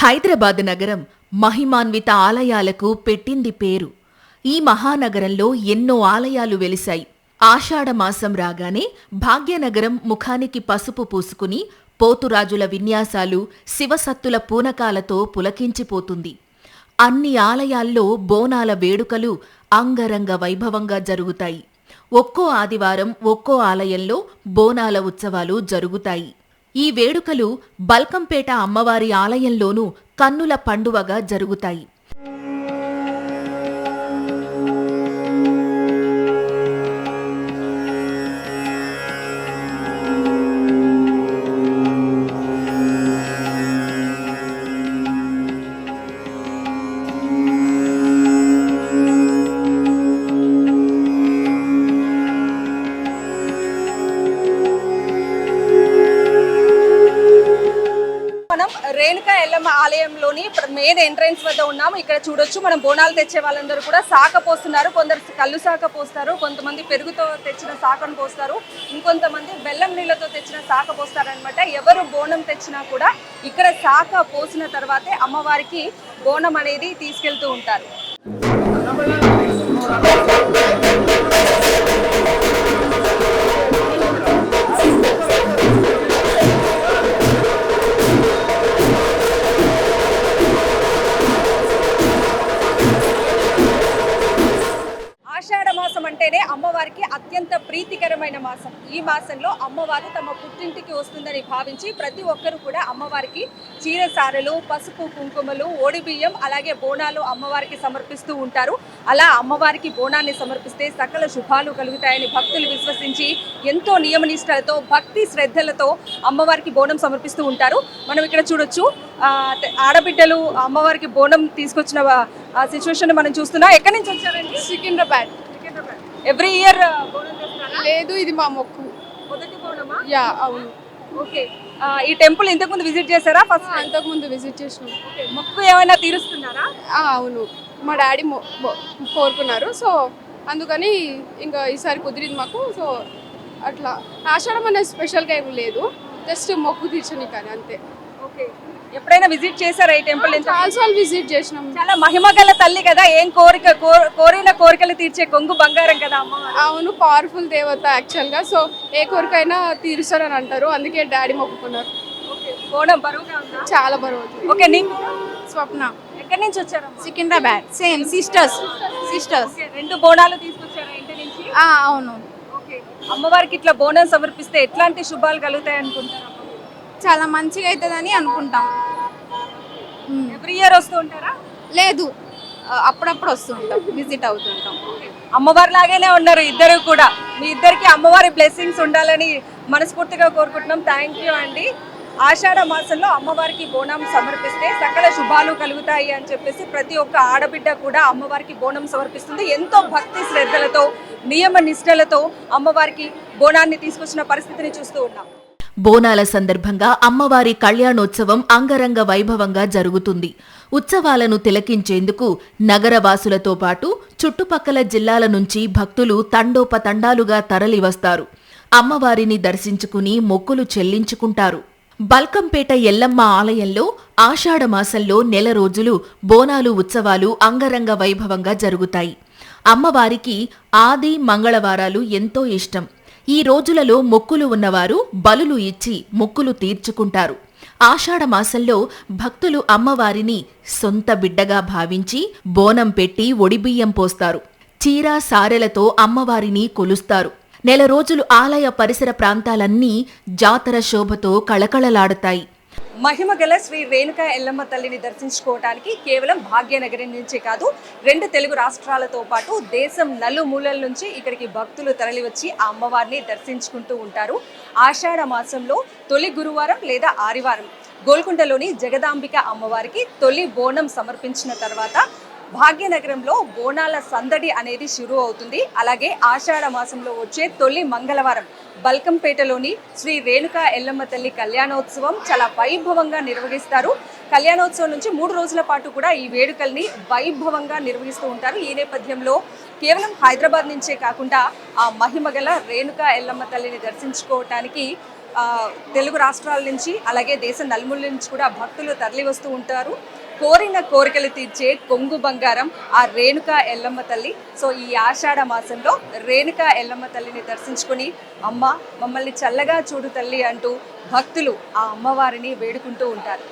హైదరాబాద్ నగరం మహిమాన్విత ఆలయాలకు పెట్టింది పేరు. ఈ మహానగరంలో ఎన్నో ఆలయాలు వెలిశాయి. ఆషాఢమాసం రాగానే భాగ్యనగరం ముఖానికి పసుపు పూసుకుని పోతురాజుల విన్యాసాలు, శివసత్తుల పూనకాలతో పులకించిపోతుంది. అన్ని ఆలయాల్లో బోనాల వేడుకలు అంగరంగ వైభవంగా జరుగుతాయి. ఒక్కో ఆదివారం ఒక్కో ఆలయంలో బోనాల ఉత్సవాలు జరుగుతాయి. ఈ వేడుకలు బల్కంపేట అమ్మవారి ఆలయంలోనూ కన్నుల పండువగా జరుగుతాయి. రేణుకా ఎల్లమ్మ ఆలయంలోని మెయిన్ ఎంట్రన్స్ వద్ద ఉన్నాము. ఇక్కడ చూడొచ్చు, మనం బోనాలు తెచ్చే వాళ్ళందరూ కూడా శాఖ పోస్తున్నారు. కొందరు కళ్ళు శాఖ పోస్తారు, కొంతమంది పెరుగుతో తెచ్చిన శాఖను పోస్తారు, ఇంకొంతమంది బెల్లం నీళ్ళతో తెచ్చిన శాఖ పోస్తారు అనమాట. ఎవరు బోనం తెచ్చినా కూడా ఇక్కడ శాఖ పోసిన తర్వాతే అమ్మవారికి బోనం అనేది తీసుకెళ్తూ ఉంటారు. ఆషాఢమాసం అంటేనే అమ్మవారికి అత్యంత ప్రీతికరమైన మాసం. ఈ మాసంలో అమ్మవారు తమ పుట్టింటికి వస్తుందని భావించి ప్రతి ఒక్కరు కూడా అమ్మవారికి చీరసారెలు, పసుపు కుంకుమలు, ఓడిబియ్యం, అలాగే బోనాలు అమ్మవారికి సమర్పిస్తూ ఉంటారు. అలా అమ్మవారికి బోనాన్ని సమర్పిస్తే సకల శుభాలు కలుగుతాయని భక్తులు విశ్వసించి ఎంతో నియమనిష్టలతో, భక్తి శ్రద్ధలతో అమ్మవారికి బోనం సమర్పిస్తూ ఉంటారు. మనం ఇక్కడ చూడొచ్చు, ఆడబిడ్డలు అమ్మవారికి బోనం తీసుకొచ్చిన సిచ్యువేషన్ మనం చూస్తున్నాం. ఎక్కడి నుంచి వచ్చారండి? సికింద్రాబాద్. ఎవ్రీ ఇయర్ బోనం చేస్తారా? లేదు, ఇది మా మొక్కు. మొదటి బోనమా? యా, అవును. ఓకే. ఈ టెంపుల్ ఇంతకు ముందు విజిట్ చేశారా? ఫస్ట్ అంతకు ముందు విజిట్ చేసినాం. మొక్కు ఏమైనా తీరుస్తున్నారా? అవును, మా డాడీ కోరుకున్నారు, సో అందుకని ఇంకా ఈసారి కుదిరింది మాకు. సో అట్లా ఆషాఢం అనేది స్పెషల్గా ఏం లేదు, జస్ట్ మొక్కు తీర్చని కానీ అంతే. ఓకే. ఎప్పుడైనా విజిట్ చేశారా ఈ టెంపుల్? చాలాసార్లు విజిట్ చేసినాం. చాలా మహిమ గల తల్లి కదా, ఏం కోరిన కోరికలు తీర్చే కొంగు బంగారం కదా అమ్మ. అవును, పవర్ఫుల్ దేవత యాక్చువల్గా. సో ఏ కోరికైనా తీరుస్తారని అంటారు, అందుకే డాడీ మొక్కుకున్నారు. బోనం బరువుగా ఉందా? చాలా బరువు. ఓకే. నీకు? స్వప్న. ఎక్కడి నుంచి వచ్చారు? సికింద్రాబాద్. Same sisters. రెండు బోనాలు తీసుకొచ్చారా ఇంటి నుంచి? అవును. ఓకే. అమ్మవారికి ఇట్లా బోనం సమర్పిస్తే ఎట్లాంటి శుభాలు కలుగుతాయి అనుకుంటారు? చాలా మంచిగా అవుతుందని అనుకుంటాం. ఎవ్రీ ఇయర్ వస్తూ ఉంటారా? లేదు, అప్పుడప్పుడు వస్తుంటాం, విజిట్ అవుతుంటాం. అమ్మవారి లాగానే ఉన్నారు ఇద్దరు కూడా. మీ ఇద్దరికి అమ్మవారి బ్లెస్సింగ్స్ ఉండాలని మనస్ఫూర్తిగా కోరుకుంటున్నాం. థ్యాంక్ యూ అండి. ఆషాఢ మాసంలో అమ్మవారికి బోనం సమర్పిస్తే సకల శుభాలు కలుగుతాయి అని చెప్పేసి ప్రతి ఒక్క ఆడబిడ్డ కూడా అమ్మవారికి బోనం సమర్పిస్తుంది. ఎంతో భక్తి శ్రద్ధలతో, నియమ నిష్టలతో అమ్మవారికి బోనాన్ని తీసుకొచ్చిన పరిస్థితిని చూస్తూ ఉన్నాం. బోనాల సందర్భంగా అమ్మవారి కళ్యాణోత్సవం అంగరంగ వైభవంగా జరుగుతుంది. ఉత్సవాలను తిలకించేందుకు నగరవాసులతో పాటు చుట్టుపక్కల జిల్లాల నుంచి భక్తులు తండోపతండాలుగా తరలివస్తారు. అమ్మవారిని దర్శించుకుని మొక్కులు చెల్లించుకుంటారు. బల్కంపేట ఎల్లమ్మ ఆలయంలో ఆషాఢమాసంలో నెల రోజులు బోనాలు ఉత్సవాలు అంగరంగ వైభవంగా జరుగుతాయి. అమ్మవారికి ఆది మంగళవారాలు ఎంతో ఇష్టం. ఈ రోజులలో మొక్కులు ఉన్నవారు బలులు ఇచ్చి మొక్కులు తీర్చుకుంటారు. ఆషాఢమాసంలో భక్తులు అమ్మవారిని సొంత బిడ్డగా భావించి బోనం పెట్టి ఒడిబియ్యం పోస్తారు. చీర సారెలతో అమ్మవారిని కొలుస్తారు. నెల రోజులు ఆలయ పరిసర ప్రాంతాలన్నీ జాతర శోభతో కళకళలాడుతాయి. మహిమ గల శ్రీ రేణుకా ఎల్లమ్మ తల్లిని దర్శించుకోవడానికి కేవలం భాగ్యనగరం నుంచే కాదు, 2 తెలుగు రాష్ట్రాలతో పాటు దేశం నలుమూలల నుంచి ఇక్కడికి భక్తులు తరలివచ్చి ఆ అమ్మవారిని దర్శించుకుంటూ ఉంటారు. ఆషాఢ మాసంలో తొలి గురువారం లేదా ఆదివారం గోల్కొండలోని జగదాంబిక అమ్మవారికి తొలి బోనం సమర్పించిన తర్వాత భాగ్యనగరంలో బోనాల సందడి అనేది షురూ అవుతుంది. అలాగే ఆషాఢ మాసంలో వచ్చే తొలి మంగళవారం బల్కంపేటలోని శ్రీ రేణుకా ఎల్లమ్మ తల్లి కళ్యాణోత్సవం చాలా వైభవంగా నిర్వహిస్తారు. కళ్యాణోత్సవం నుంచి 3 రోజుల పాటు కూడా ఈ వేడుకల్ని వైభవంగా నిర్వహిస్తూ ఉంటారు. ఈ నేపథ్యంలో కేవలం హైదరాబాద్ నుంచే కాకుండా ఆ మహిమగల రేణుకా ఎల్లమ్మ తల్లిని దర్శించుకోవటానికి తెలుగు రాష్ట్రాల నుంచి అలాగే దేశ నలుమూల నుంచి కూడా భక్తులు తరలి వస్తూ ఉంటారు. కోరిన కోరికలు తీర్చే కొంగు బంగారం ఆ రేణుకా ఎల్లమ్మ తల్లి. సో ఈ ఆషాఢ మాసంలో రేణుకా ఎల్లమ్మ తల్లిని దర్శించుకొని అమ్మ మమ్మల్ని చల్లగా చూడు తల్లి అంటూ భక్తులు ఆ అమ్మవారిని వేడుకుంటూ ఉంటారు.